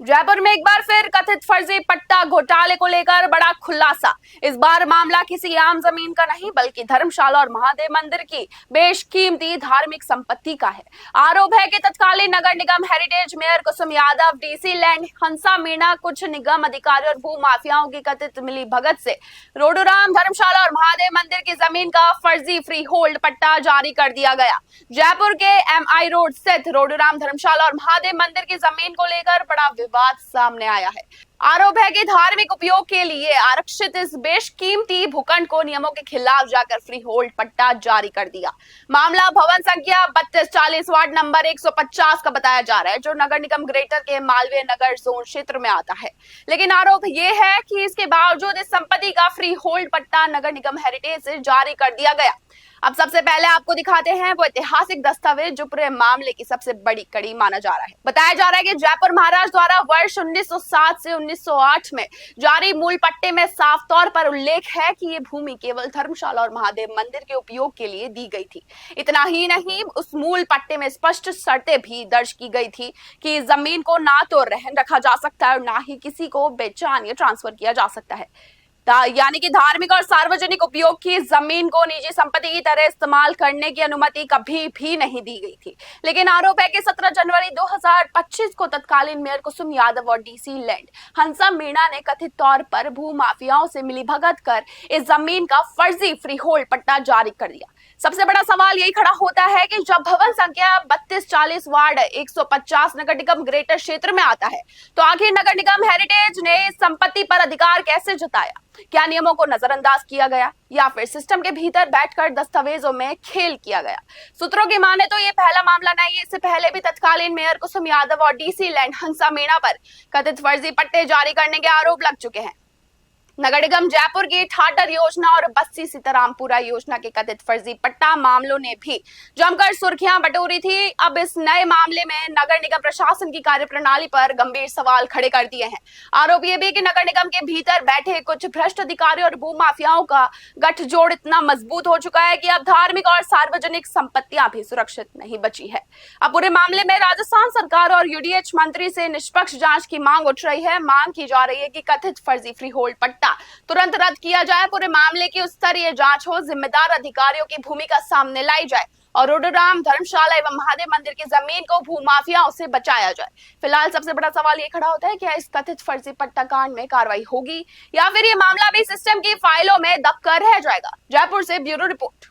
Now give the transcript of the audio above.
जयपुर में एक बार फिर कथित फर्जी पट्टा घोटाले को लेकर बड़ा खुलासा। इस बार मामला किसी आम जमीन का नहीं बल्कि धर्मशाला और महादेव मंदिर की बेशकीमती धार्मिक संपत्ति का है। आरोप है कि तत्कालीन नगर निगम heritage mayor Kusum Yadav, DC land हंसा मीणा, कुछ निगम अधिकारी और भू माफियाओं की कथित मिली भगत से रोडूराम, धर्मशाला और महादेव मंदिर की जमीन का फर्जी फ्री होल्ड पट्टा जारी कर दिया गया। जयपुर के MI रोड स्थित रोडूराम, धर्मशाला और महादेव मंदिर की जमीन को लेकर बड़ा विवाद सामने आया है। आरोप है कि धार्मिक उपयोग के लिए आरक्षित इस बेशकीमती भूखंड को नियमों के खिलाफ जाकर फ्री होल्ड पट्टा जारी कर दिया। मामला भवन संख्या 3240 वार्ड नंबर 150 का बताया जा रहा है, जो नगर निगम ग्रेटर के मालवीय नगर जोन क्षेत्र में आता है। लेकिन आरोप ये है कि इसके बावजूद इस संपत्ति का फ्री होल्ड पट्टा नगर निगम हेरिटेज से जारी कर दिया गया। अब सबसे पहले आपको दिखाते हैं वो ऐतिहासिक दस्तावेज जो पूरे मामले की सबसे बड़ी कड़ी माना जा रहा है। बताया जा रहा है कि जयपुर महाराज द्वारा वर्ष 1907 से 1908 में जारी मूल पट्टे में साफ तौर पर उल्लेख है कि ये भूमि केवल धर्मशाला और महादेव मंदिर के उपयोग के लिए दी गई थी। इतना ही नहीं, उस मूल पट्टे में स्पष्ट शर्तें भी दर्ज की गई थी कि जमीन को ना तो रहन रखा जा सकता है और ना ही किसी को बेचान या ट्रांसफर किया जा सकता है। यानी कि धार्मिक और सार्वजनिक उपयोग की जमीन को निजी संपत्ति की तरह इस्तेमाल करने की अनुमति कभी भी नहीं दी गई थी। लेकिन आरोप है कि 17 जनवरी 2025 को तत्कालीन मेयर कुसुम यादव और डीसी लैंड हंसा मीणा ने कथित तौर पर भू माफियाओं से मिलीभगत कर इस जमीन का फर्जी फ्री होल्ड पट्टा जारी कर दिया। सबसे बड़ा सवाल यही खड़ा होता है कि जब भवन संख्या 3240 वार्ड 150 नगर निगम ग्रेटर क्षेत्र में आता है, तो आखिर नगर निगम हेरिटेज ने इस संपत्ति पर अधिकार कैसे जताया? क्या नियमों को नजरअंदाज किया गया या फिर सिस्टम के भीतर बैठकर दस्तावेजों में खेल किया गया? सूत्रों की माने तो ये पहला मामला नहीं है। इससे पहले भी तत्कालीन मेयर कुसुम यादव और डीसी लैंड हंसा मीणा पर कथित फर्जी पट्टे जारी करने के आरोप लग चुके हैं। नगर निगम जयपुर की ठाटर योजना और बस्सी सीतारामपुरा योजना के कथित फर्जी पट्टा मामलों ने भी जमकर सुर्खियां बटोरी थी। अब इस नए मामले में नगर निगम प्रशासन की कार्यप्रणाली पर गंभीर सवाल खड़े कर दिए हैं। आरोप ये भी कि नगर निगम के भीतर बैठे कुछ भ्रष्ट अधिकारी और भू माफियाओं का गठजोड़ इतना मजबूत हो चुका है कि अब धार्मिक और सार्वजनिक संपत्तियां भी सुरक्षित नहीं बची है। अब पूरे मामले में राजस्थान सरकार और UDH मंत्री से निष्पक्ष जांच की मांग उठ रही है। मांग की जा रही है कि कथित फर्जी फ्री होल्ड पट्टा तुरंत रद्द किया जाए, पूरे मामले की उच्च स्तरीय जांच हो, जिम्मेदार अधिकारियों की भूमिका सामने लाई जाए और रोडूराम, धर्मशाला एवं महादेव मंदिर की जमीन को भूमाफियाओं से बचाया जाए। फिलहाल सबसे बड़ा सवाल ये खड़ा होता है कि क्या इस कथित फर्जी पट्टा कांड में कार्रवाई होगी या फिर ये मामला भी सिस्टम की फाइलों में दबकर रह जाएगा? जयपुर से ब्यूरो रिपोर्ट।